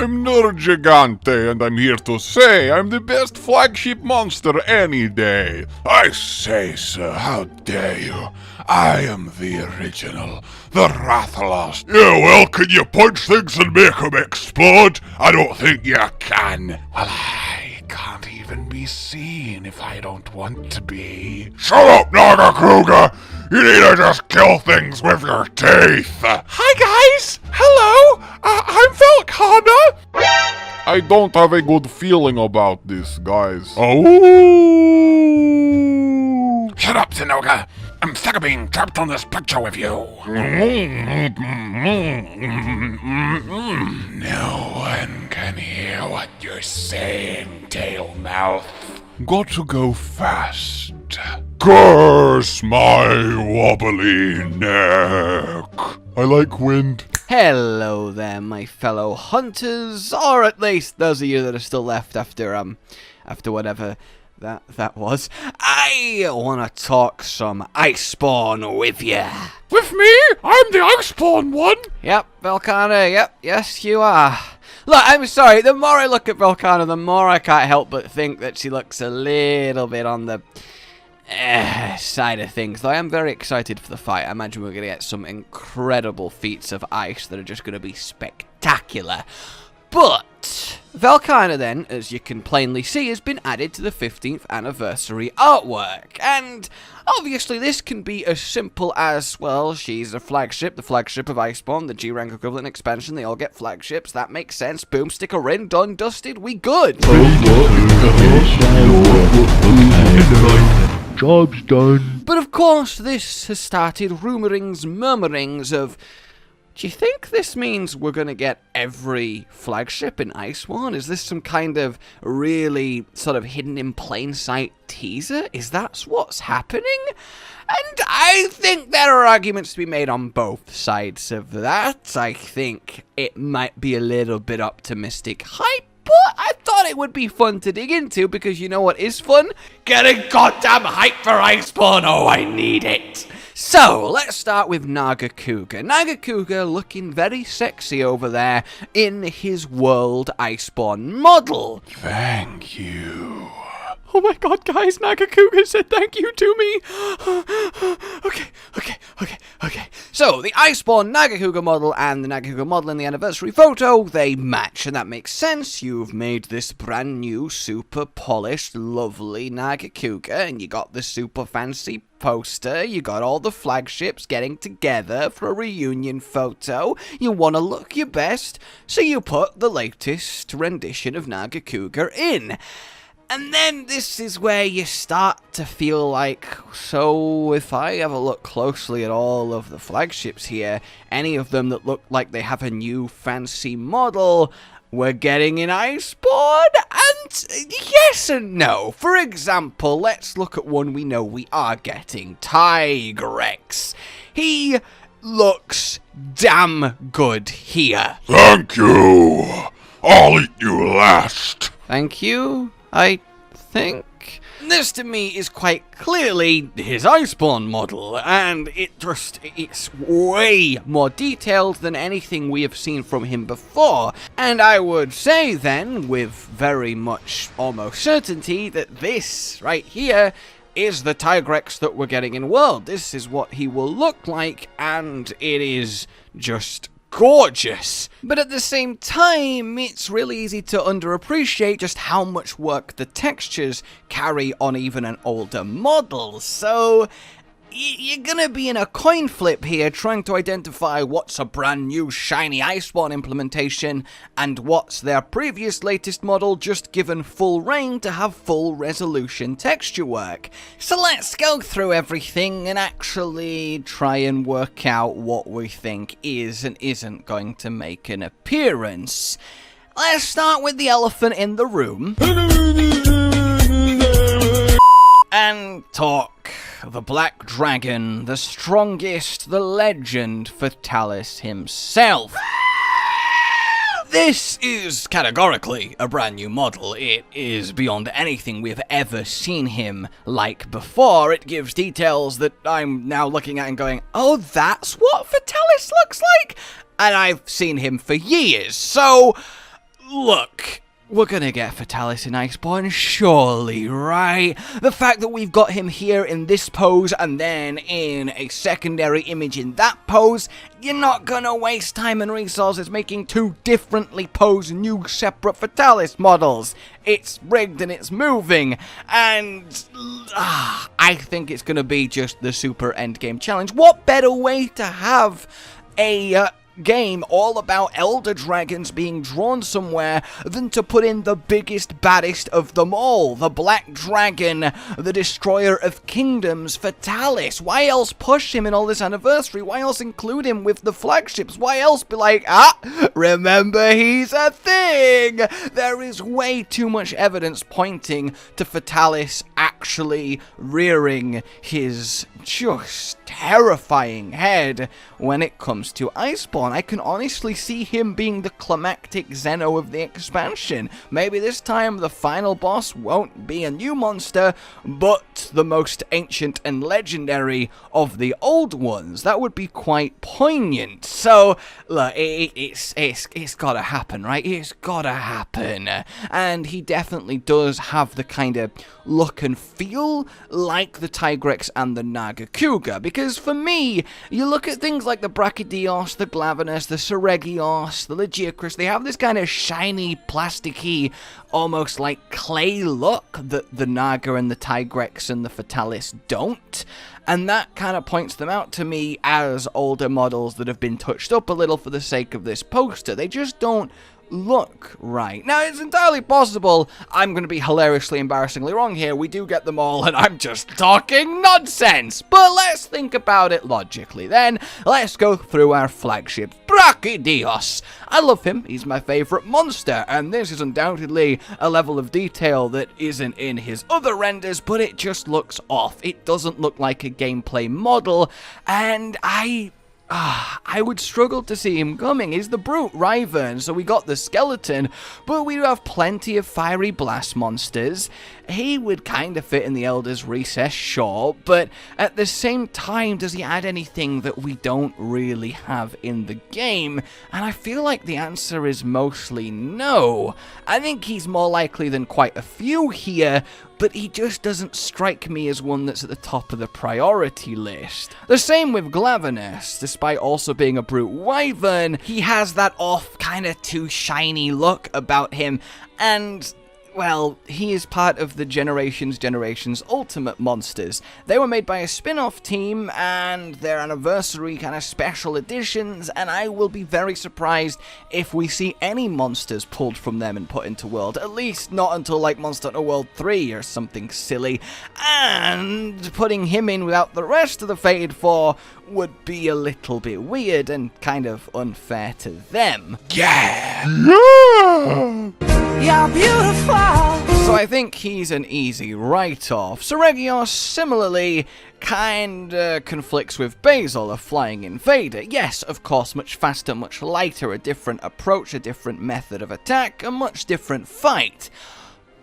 I'm Gigante, and I'm here to say I'm the best flagship monster any day. I say, sir, how dare you? I am the original, the Rathalos. Yeah, well, can you punch things and make them explode? I don't think you can. Well, I can't even be seen if I don't want to be. Shut up, Nagakuga! You need to just kill things with your teeth! Hi guys! Hello! I'm Velkhana! I don't have a good feeling about this, guys. Oh! Shut up, Zenoga! I'm sick of being trapped on this picture with you! No one can hear what you're saying, Tailmouth. Got to go fast. Curse my wobbly neck. I like wind. Hello there, my fellow hunters, or at least those of you that are still left after whatever that was. I wanna talk some Iceborne with ya. With me? I'm the Iceborne one! Yep, Velkhana, yep, yes you are. Look, I'm sorry, the more I look at Velkhana, the more I can't help but think that she looks a little bit on the side of things. Though I am very excited for the fight. I imagine we're going to get some incredible feats of ice that are just going to be spectacular. But Velkhana then, as you can plainly see, has been added to the 15th anniversary artwork. And obviously this can be as simple as, well, she's a flagship, the flagship of Iceborne, the G-rank equivalent expansion, they all get flagships, that makes sense, boom, stick her in, done, dusted, we good. Job's done. But of course this has started rumorings, murmurings of, do you think this means we're going to get every flagship in Iceborne? Is this some kind of really sort of hidden in plain sight teaser? Is that what's happening? And I think there are arguments to be made on both sides of that. I think it might be a little bit optimistic hype, but I thought it would be fun to dig into because you know what is fun? Getting goddamn hype for Iceborne! Oh, I need it! So, let's start with Nagakuga. Nagakuga looking very sexy over there in his World Iceborne model. Thank you. Oh my god, guys, Nagakuga said thank you to me. Okay. So, the Iceborne Nagakuga model and the Nagakuga model in the anniversary photo, they match, and that makes sense. You've made this brand new, super polished, lovely Nagakuga, and you got the super fancy poster, you got all the flagships getting together for a reunion photo, you want to look your best, so you put the latest rendition of Nagakuga in. And then this is where you start to feel like, so if I have a look closely at all of the flagships here, any of them that look like they have a new fancy model, we're getting in Iceborne? And yes and no. For example, let's look at one we know we are getting, Tigrex. He looks damn good here. Thank you. I'll eat you last. Thank you, I think. This to me is quite clearly his Iceborne model, and it's way more detailed than anything we have seen from him before. And I would say then, with very much almost certainty, that this right here is the Tigrex that we're getting in World. This is what he will look like, and it is just gorgeous. But at the same time, it's really easy to underappreciate just how much work the textures carry on even an older model. So you're gonna be in a coin flip here trying to identify what's a brand new shiny Iceborne implementation and what's their previous latest model just given full reign to have full resolution texture work. So let's go through everything and actually try and work out what we think is and isn't going to make an appearance. Let's start with the elephant in the room and talk the Black Dragon, the strongest, the legend, fatalis himself. This is categorically a brand new model. It is beyond anything we've ever seen him like before. It gives details that I'm now looking at and going, oh, that's what fatalis looks like? And I've seen him for years, so look, we're gonna get Fatalis in Iceborne, surely, right? The fact that we've got him here in this pose and then in a secondary image in that pose, you're not gonna waste time and resources making two differently posed new separate Fatalis models. It's rigged and it's moving, and I think it's gonna be just the super endgame challenge. What better way to have a game all about elder dragons being drawn somewhere than to put in the biggest, baddest of them all, the black dragon, the destroyer of kingdoms, Fatalis. Why else push him in all this anniversary? Why else include him with the flagships? Why else be like, remember he's a thing? There is way too much evidence pointing to Fatalis actually rearing his just terrifying head when it comes to Iceborne. I can honestly see him being the climactic Zeno of the expansion. Maybe this time the final boss won't be a new monster, but the most ancient and legendary of the old ones. That would be quite poignant. So, look, it's gotta happen, right? It's gotta happen. And he definitely does have the kind of look and feel like the Tigrex and the Nagakuga, because for me, you look at things like the Brachydios, the Glavenus, the Seregios, the Legiacris, they have this kind of shiny, plasticky, almost like clay look that the Naga and the Tigrex and the Fatalis don't. And that kind of points them out to me as older models that have been touched up a little for the sake of this poster. They just don't look right. Now, it's entirely possible I'm going to be hilariously, embarrassingly wrong here. We do get them all, and I'm just talking nonsense. But let's think about it logically then. Let's go through our flagship, Brachydios. I love him. He's my favorite monster, and this is undoubtedly a level of detail that isn't in his other renders, but it just looks off. It doesn't look like a gameplay model, and I would struggle to see him coming. He's the brute Ryvern, so we got the skeleton, but we do have plenty of fiery blast monsters. He would kind of fit in the Elder's Recess, sure, but at the same time, does he add anything that we don't really have in the game? And I feel like the answer is mostly no. I think he's more likely than quite a few here, but he just doesn't strike me as one that's at the top of the priority list. The same with Glavenus. Despite also being a brute wyvern, he has that off, kind of too shiny look about him, and well, he is part of the Generations Ultimate Monsters. They were made by a spin-off team, and their anniversary kind of special editions, and I will be very surprised if we see any monsters pulled from them and put into World. At least not until like Monster Hunter World 3 or something silly. And putting him in without the rest of the Fated Four would be a little bit weird and kind of unfair to them. Yeah! You're beautiful. So I think he's an easy write-off. Seregios, similarly, kinda conflicts with Basil, a flying invader. Yes, of course, much faster, much lighter, a different approach, a different method of attack, a much different fight.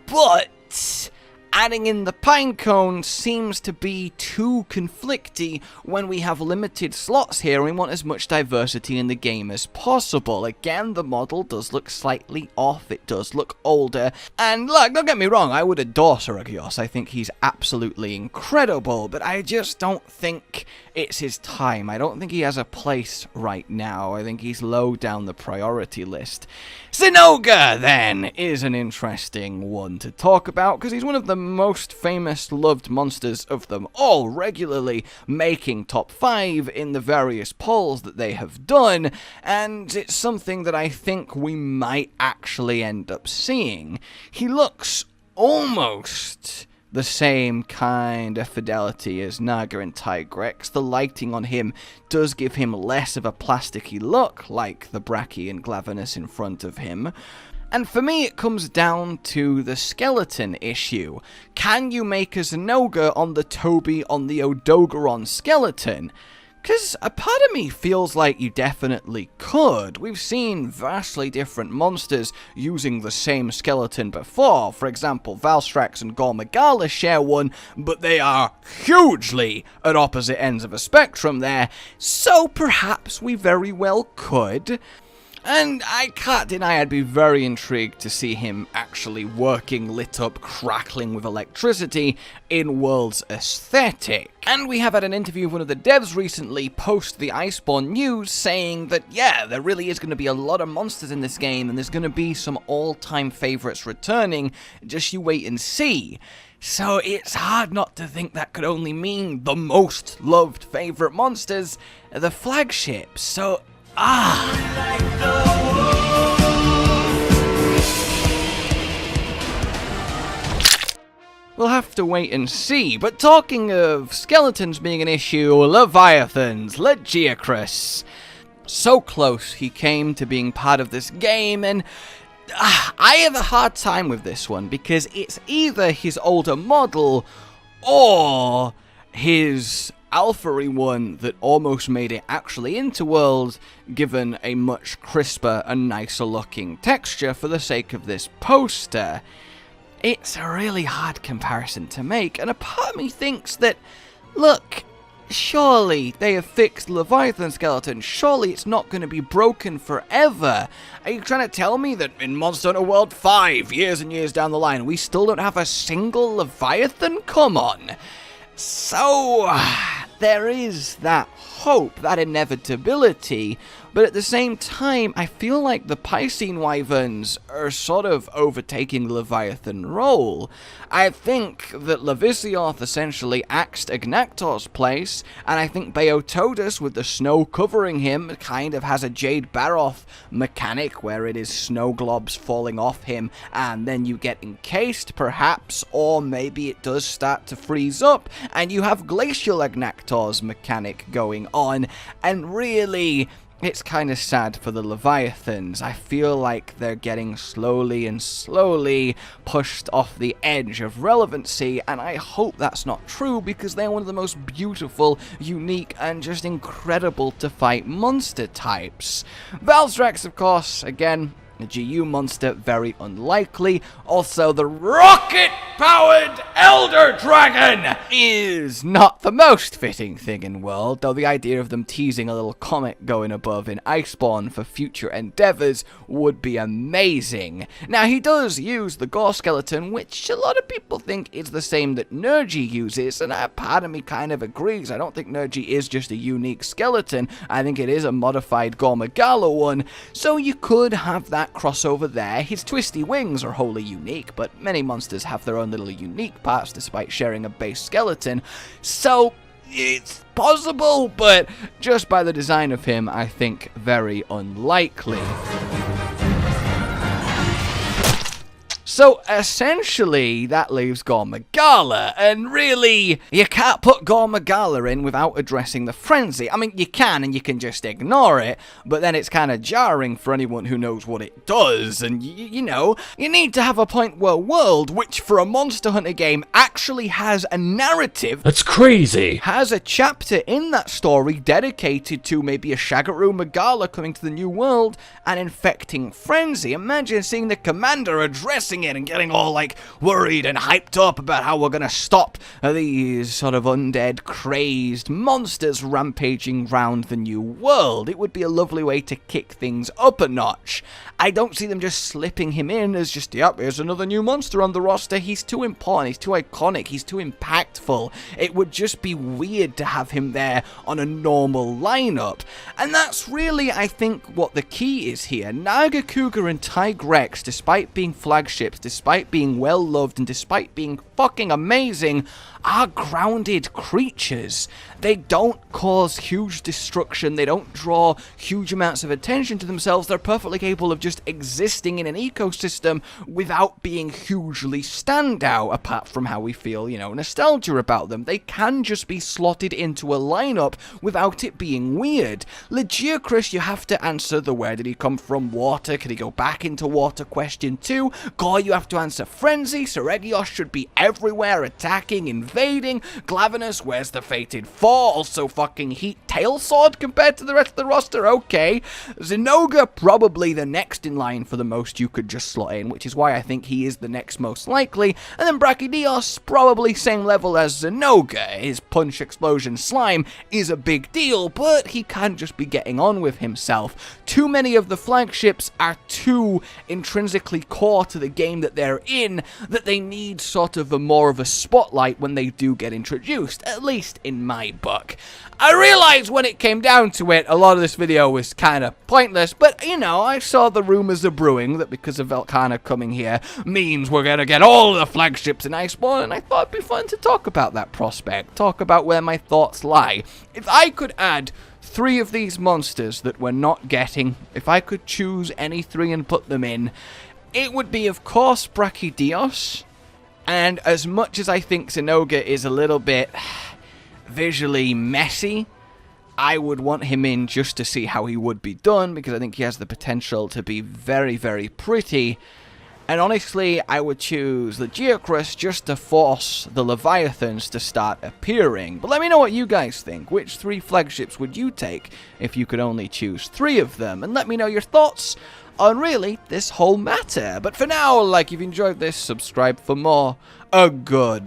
But adding in the Pinecone seems to be too conflicty when we have limited slots here and we want as much diversity in the game as possible. Again, the model does look slightly off, it does look older, and look, don't get me wrong, I would adore Seregios, I think he's absolutely incredible, but I just don't think it's his time. I don't think he has a place right now. I think he's low down the priority list. Zinogre, then, is an interesting one to talk about, because he's one of the most famous, loved monsters of them all, regularly making top 5 in the various polls that they have done, and it's something that I think we might actually end up seeing. He looks almost the same kind of fidelity as Naga and Tigrex. The lighting on him does give him less of a plasticky look, like the Brachy and Glavenus in front of him. And for me, it comes down to the skeleton issue. Can you make a Zinogre on the Toby on the Odogaron skeleton? Because a part of me feels like you definitely could. We've seen vastly different monsters using the same skeleton before. For example, Valstrax and Gormagala share one, but they are hugely at opposite ends of a spectrum there. So perhaps we very well could. And I can't deny I'd be very intrigued to see him actually working, lit up, crackling with electricity in World's aesthetic. And we have had an interview with one of the devs recently post the Iceborne news saying that, yeah, there really is going to be a lot of monsters in this game and there's going to be some all-time favorites returning, just you wait and see. So it's hard not to think that could only mean the most loved favorite monsters, the Flagship. So, we'll have to wait and see. But talking of skeletons being an issue, Leviathans, Legiacrus. So close he came to being part of this game, and I have a hard time with this one because it's either his older model or his alpha-y one that almost made it actually into World, given a much crisper and nicer looking texture for the sake of this poster. It's a really hard comparison to make, and a part of me thinks that, look, surely they have fixed Leviathan skeleton, surely it's not going to be broken forever. Are you trying to tell me that in Monster Hunter World 5, years and years down the line, we still don't have a single Leviathan? Come on. So, there is that hope, that inevitability, but at the same time, I feel like the Piscine Wyverns are sort of overtaking the Leviathan role. I think that Levisioth essentially axed Ignactor's place, and I think Beotodus, with the snow covering him, kind of has a Jade Baroth mechanic where it is snow globs falling off him, and then you get encased, perhaps, or maybe it does start to freeze up, and you have Glacial Ignactor's mechanic going on, and really, it's kind of sad for the Leviathans. I feel like they're getting slowly and slowly pushed off the edge of relevancy, and I hope that's not true because they're one of the most beautiful, unique, and just incredible to fight monster types. Valstrax, of course, again, a GU monster, very unlikely. Also, the rocket-powered Elder Dragon is not the most fitting thing in World, though the idea of them teasing a little comet going above in Iceborne for future endeavors would be amazing. Now, he does use the Gore Skeleton, which a lot of people think is the same that Nergi uses, and a part of me kind of agrees. I don't think Nergi is just a unique skeleton. I think it is a modified Gore Magala one, so you could have that crossover there. His twisty wings are wholly unique, but many monsters have their own little unique parts despite sharing a base skeleton, so it's possible, but just by the design of him, I think very unlikely. So essentially, that leaves Gore Magala, and really, you can't put Gore Magala in without addressing the frenzy. I mean, you can, and you can just ignore it, but then it's kind of jarring for anyone who knows what it does, and you know, you need to have a point where World, which for a Monster Hunter game actually has a narrative. That's crazy! Has a chapter in that story dedicated to maybe a Shagaru Magala coming to the new world and infecting frenzy. Imagine seeing the commander addressing it and getting all like worried and hyped up about how we're gonna stop these sort of undead crazed monsters rampaging round the new world. It would be a lovely way to kick things up a notch. I don't see them just slipping him in as just, yep, here's another new monster on the roster. He's too important, he's too iconic, he's too impactful. It would just be weird to have him there on a normal lineup. And that's really, I think, what the key is here. Naga Cougar and Tigrex, despite being flagships, despite being well loved, and despite being fucking amazing, are grounded creatures. They don't cause huge destruction, they don't draw huge amounts of attention to themselves, they're perfectly capable of just existing in an ecosystem without being hugely standout, apart from how we feel, you know, nostalgia about them. They can just be slotted into a lineup without it being weird. Legiacrus, you have to answer the where did he come from water, could he go back into water question 2? Gore, you have to answer Frenzy, so Regios should be everywhere, attacking, invading. Glavenus, where's the Fated 4? Also fucking Heat Tail Sword compared to the rest of the roster, okay. Zinogre, probably the next in line for the most you could just slot in, which is why I think he is the next most likely. And then Brachydios, probably same level as Zinogre. His Punch Explosion Slime is a big deal, but he can't just be getting on with himself. Too many of the flagships are too intrinsically core to the game that they're in, that they need sort of more of a spotlight when they do get introduced, at least in my book. I realized when it came down to it, a lot of this video was kind of pointless, but, you know, I saw the rumors are brewing that because of Velkhana coming here means we're gonna get all the flagships in Iceborne, and I thought it'd be fun to talk about that prospect, talk about where my thoughts lie. If I could add 3 of these monsters that we're not getting, if I could choose any 3 and put them in, it would be, of course, Brachydios, and as much as I think Zinogre is a little bit visually messy, I would want him in just to see how he would be done, because I think he has the potential to be very, very pretty. And honestly, I would choose the Geocrus just to force the Leviathans to start appearing. But let me know what you guys think. Which 3 flagships would you take if you could only choose 3 of them? And let me know your thoughts on really this whole matter. But for now, like, if you've enjoyed this, subscribe for more. A good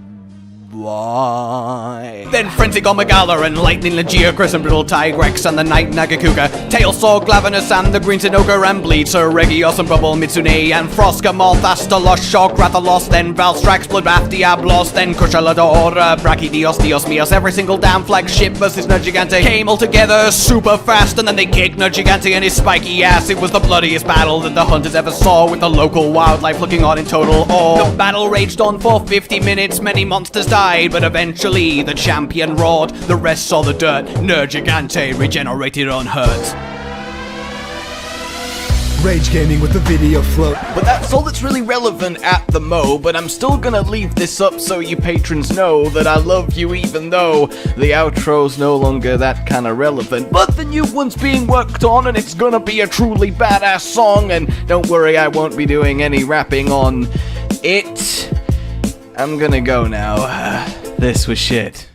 why? Then Frenzy Gomagala and Lightning Legiocrus and Brittle Tigrex and the Night Nagakuga, Tailsaw, Glavenus and the Green Zinogre and Bleedser, Regios and Bubble, Mitsune and Froska, Moth, Astalos, Shock, Rathalos, then Valstrax, Bloodbath, Diablos, then Kushalador, Brachydios, Dios Mios, every single damn flagship versus Nergigante came all together super fast, and then they kicked Nergigante and his spiky ass. It was the bloodiest battle that the hunters ever saw, with the local wildlife looking on in total awe. The battle raged on for 50 minutes, many monsters died, but eventually the champion roared, the rest saw the dirt. Nergigante regenerated unhurt. Rage Gaming with the video float. But that's all that's really relevant at the mo, but I'm still gonna leave this up so you patrons know that I love you, even though the outro's no longer that kind of relevant. But the new one's being worked on, and it's gonna be a truly badass song, and don't worry, I won't be doing any rapping on it. I'm gonna go now. This was shit.